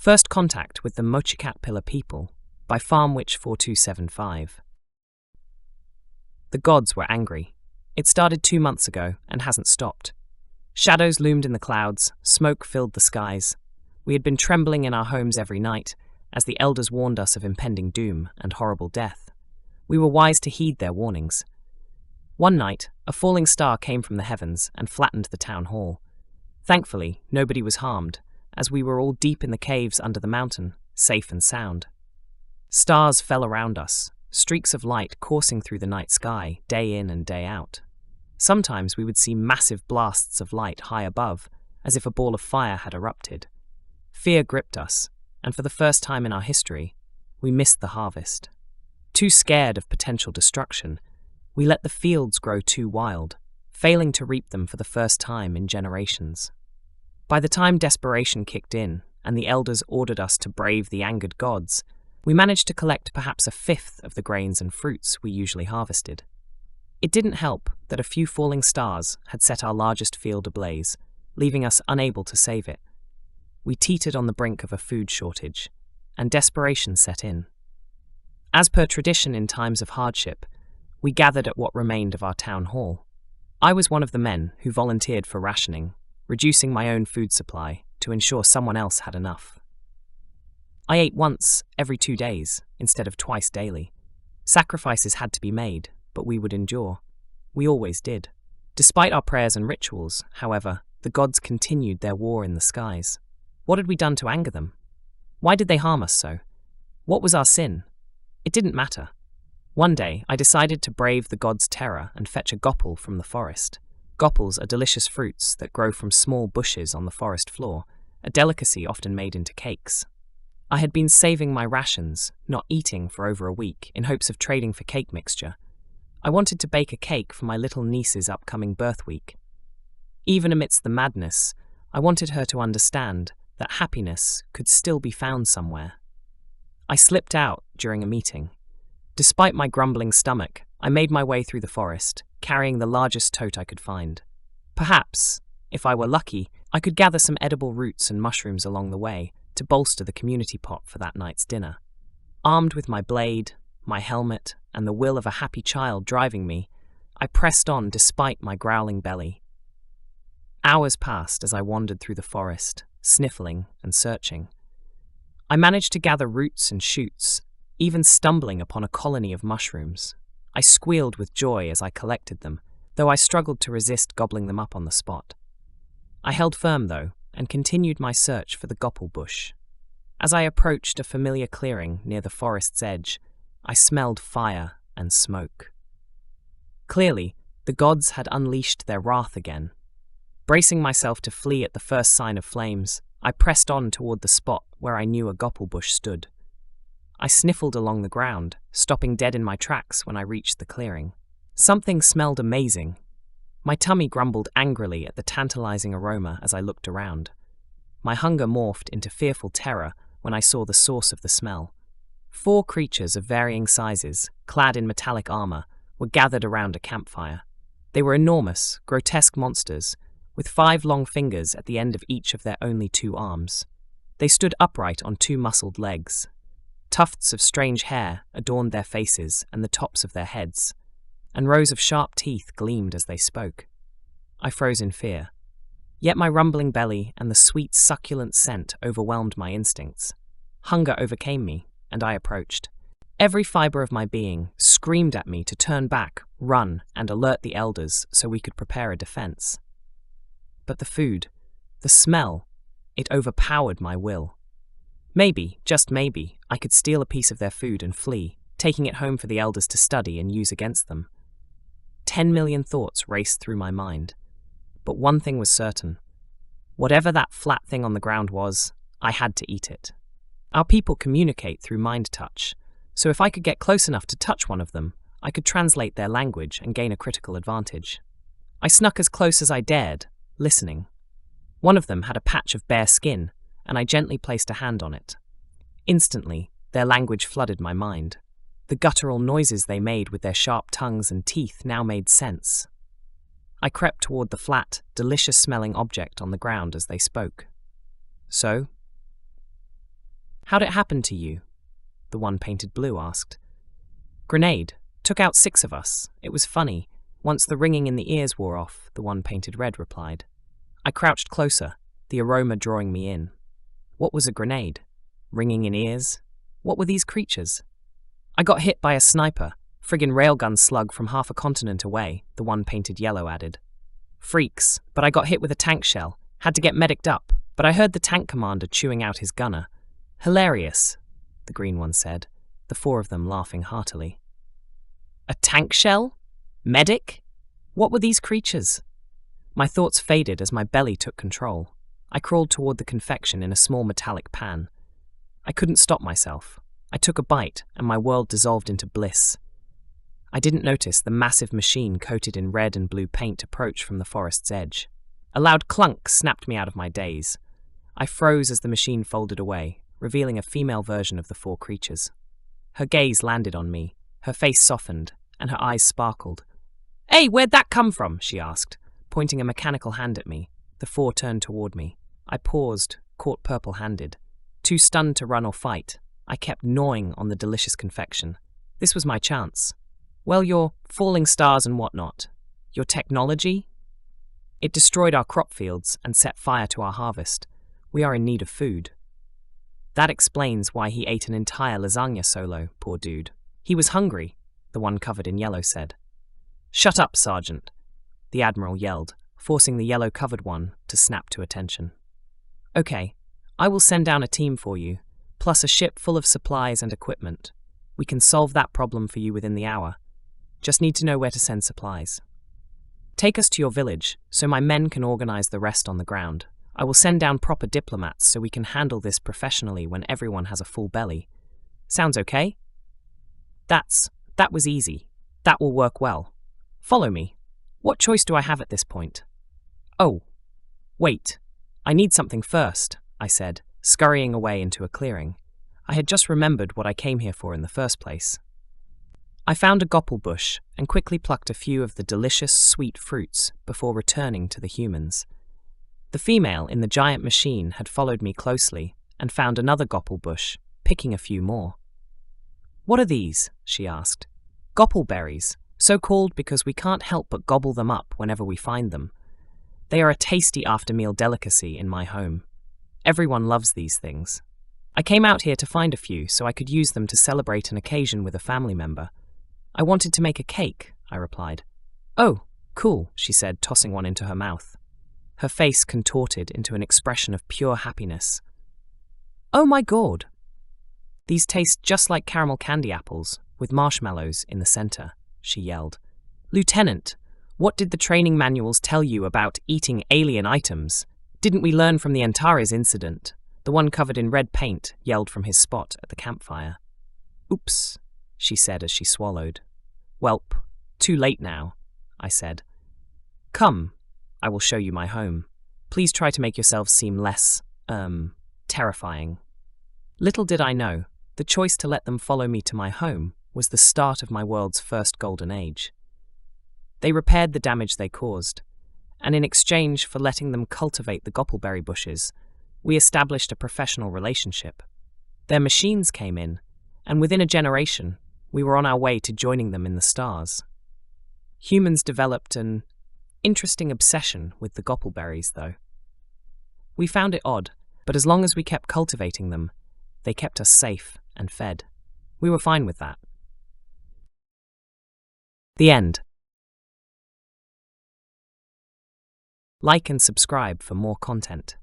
First contact with the Mochicat-erpillar People by Farmwitch 4275. The gods were angry. It started 2 months ago and hasn't stopped. Shadows loomed in the clouds, smoke filled the skies. We had been trembling in our homes every night as the elders warned us of impending doom and horrible death. We were wise to heed their warnings. One night, a falling star came from the heavens and flattened the town hall. Thankfully, nobody was harmed, as we were all deep in the caves under the mountain, safe and sound. Stars fell around us, streaks of light coursing through the night sky, day in and day out. Sometimes we would see massive blasts of light high above, as if a ball of fire had erupted. Fear gripped us, and for the first time in our history, we missed the harvest. Too scared of potential destruction, we let the fields grow too wild, failing to reap them for the first time in generations. By the time desperation kicked in, and the elders ordered us to brave the angered gods, we managed to collect perhaps a fifth of the grains and fruits we usually harvested. It didn't help that a few falling stars had set our largest field ablaze, leaving us unable to save it. We teetered on the brink of a food shortage, and desperation set in. As per tradition in times of hardship, we gathered at what remained of our town hall. I was one of the men who volunteered for rationing, reducing my own food supply to ensure someone else had enough. I ate once every 2 days instead of twice daily. Sacrifices had to be made, but we would endure. We always did. Despite our prayers and rituals, however, the gods continued their war in the skies. What had we done to anger them? Why did they harm us so? What was our sin? It didn't matter. One day, I decided to brave the gods' terror and fetch a gopal from the forest. Goppals are delicious fruits that grow from small bushes on the forest floor, a delicacy often made into cakes. I had been saving my rations, not eating for over a week, in hopes of trading for cake mixture. I wanted to bake a cake for my little niece's upcoming birth week. Even amidst the madness, I wanted her to understand that happiness could still be found somewhere. I slipped out during a meeting. Despite my grumbling stomach, I made my way through the forest, carrying the largest tote I could find. Perhaps, if I were lucky, I could gather some edible roots and mushrooms along the way to bolster the community pot for that night's dinner. Armed with my blade, my helmet, and the will of a happy child driving me, I pressed on despite my growling belly. Hours passed as I wandered through the forest, sniffling and searching. I managed to gather roots and shoots, even stumbling upon a colony of mushrooms. I squealed with joy as I collected them, though I struggled to resist gobbling them up on the spot. I held firm, though, and continued my search for the gopal bush. As I approached a familiar clearing near the forest's edge, I smelled fire and smoke. Clearly, the gods had unleashed their wrath again. Bracing myself to flee at the first sign of flames, I pressed on toward the spot where I knew a gopal bush stood. I sniffled along the ground, stopping dead in my tracks when I reached the clearing. Something smelled amazing. My tummy grumbled angrily at the tantalizing aroma as I looked around. My hunger morphed into fearful terror when I saw the source of the smell. 4 creatures of varying sizes, clad in metallic armor, were gathered around a campfire. They were enormous, grotesque monsters, with 5 long fingers at the end of each of their only 2 arms. They stood upright on 2 muscled legs. Tufts of strange hair adorned their faces and the tops of their heads, and rows of sharp teeth gleamed as they spoke. I froze in fear. Yet my rumbling belly and the sweet, succulent scent overwhelmed my instincts. Hunger overcame me, and I approached. Every fiber of my being screamed at me to turn back, run, and alert the elders so we could prepare a defense. But the food, the smell, it overpowered my will. Maybe, just maybe, I could steal a piece of their food and flee, taking it home for the elders to study and use against them. 10 million thoughts raced through my mind. But one thing was certain. Whatever that flat thing on the ground was, I had to eat it. Our people communicate through mind touch, so if I could get close enough to touch one of them, I could translate their language and gain a critical advantage. I snuck as close as I dared, listening. One of them had a patch of bare skin, and I gently placed a hand on it. Instantly, their language flooded my mind. The guttural noises they made with their sharp tongues and teeth now made sense. I crept toward the flat, delicious-smelling object on the ground as they spoke. So, How'd it happen to you? The one painted blue asked. Grenade. Took out 6 of us. It was funny. Once the ringing in the ears wore off, the one painted red replied. I crouched closer, the aroma drawing me in. What was a grenade? Ringing in ears? What were these creatures? I got hit by a sniper, friggin' railgun slug from half a continent away, the one painted yellow added. Freaks, but I got hit with a tank shell. Had to get mediced up, but I heard the tank commander chewing out his gunner. Hilarious, the green one said, the 4 of them laughing heartily. A tank shell? Medic? What were these creatures? My thoughts faded as my belly took control. I crawled toward the confection in a small metallic pan. I couldn't stop myself. I took a bite, and my world dissolved into bliss. I didn't notice the massive machine coated in red and blue paint approach from the forest's edge. A loud clunk snapped me out of my daze. I froze as the machine folded away, revealing a female version of the 4 creatures. Her gaze landed on me, her face softened, and her eyes sparkled. Hey, where'd that come from? She asked, pointing a mechanical hand at me. The 4 turned toward me. I paused, caught purple-handed. Too stunned to run or fight, I kept gnawing on the delicious confection. This was my chance. Well, your falling stars and whatnot. Your technology? It destroyed our crop fields and set fire to our harvest. We are in need of food. That explains why he ate an entire lasagna solo, poor dude. He was hungry, the one covered in yellow said. Shut up, Sergeant, the Admiral yelled, forcing the yellow-covered one to snap to attention. Okay, I will send down a team for you, plus a ship full of supplies and equipment. We can solve that problem for you within the hour. Just need to know where to send supplies. Take us to your village, so my men can organize the rest on the ground. I will send down proper diplomats so we can handle this professionally when everyone has a full belly. Sounds okay? That was easy. That will work well. Follow me. What choice do I have at this point? Oh, wait. I need something first, I said, scurrying away into a clearing. I had just remembered what I came here for in the first place. I found a gopal bush and quickly plucked a few of the delicious, sweet fruits before returning to the humans. The female in the giant machine had followed me closely and found another gopal bush, picking a few more. What are these? She asked. Gopal berries, so called because we can't help but gobble them up whenever we find them. They are a tasty after-meal delicacy in my home. Everyone loves these things. I came out here to find a few so I could use them to celebrate an occasion with a family member. I wanted to make a cake, I replied. Oh, cool, she said, tossing one into her mouth. Her face contorted into an expression of pure happiness. Oh my God! These taste just like caramel candy apples, with marshmallows in the center, she yelled. Lieutenant, what did the training manuals tell you about eating alien items? Didn't we learn from the Antares incident? The one covered in red paint yelled from his spot at the campfire. Oops, she said as she swallowed. Welp, too late now, I said. Come, I will show you my home. Please try to make yourselves seem less, terrifying. Little did I know, the choice to let them follow me to my home was the start of my world's first golden age. They repaired the damage they caused, and in exchange for letting them cultivate the gopalberry bushes, we established a professional relationship. Their machines came in, and within a generation, we were on our way to joining them in the stars. Humans developed an interesting obsession with the gopalberries, though. We found it odd, but as long as we kept cultivating them, they kept us safe and fed. We were fine with that. The end. Like and subscribe for more content.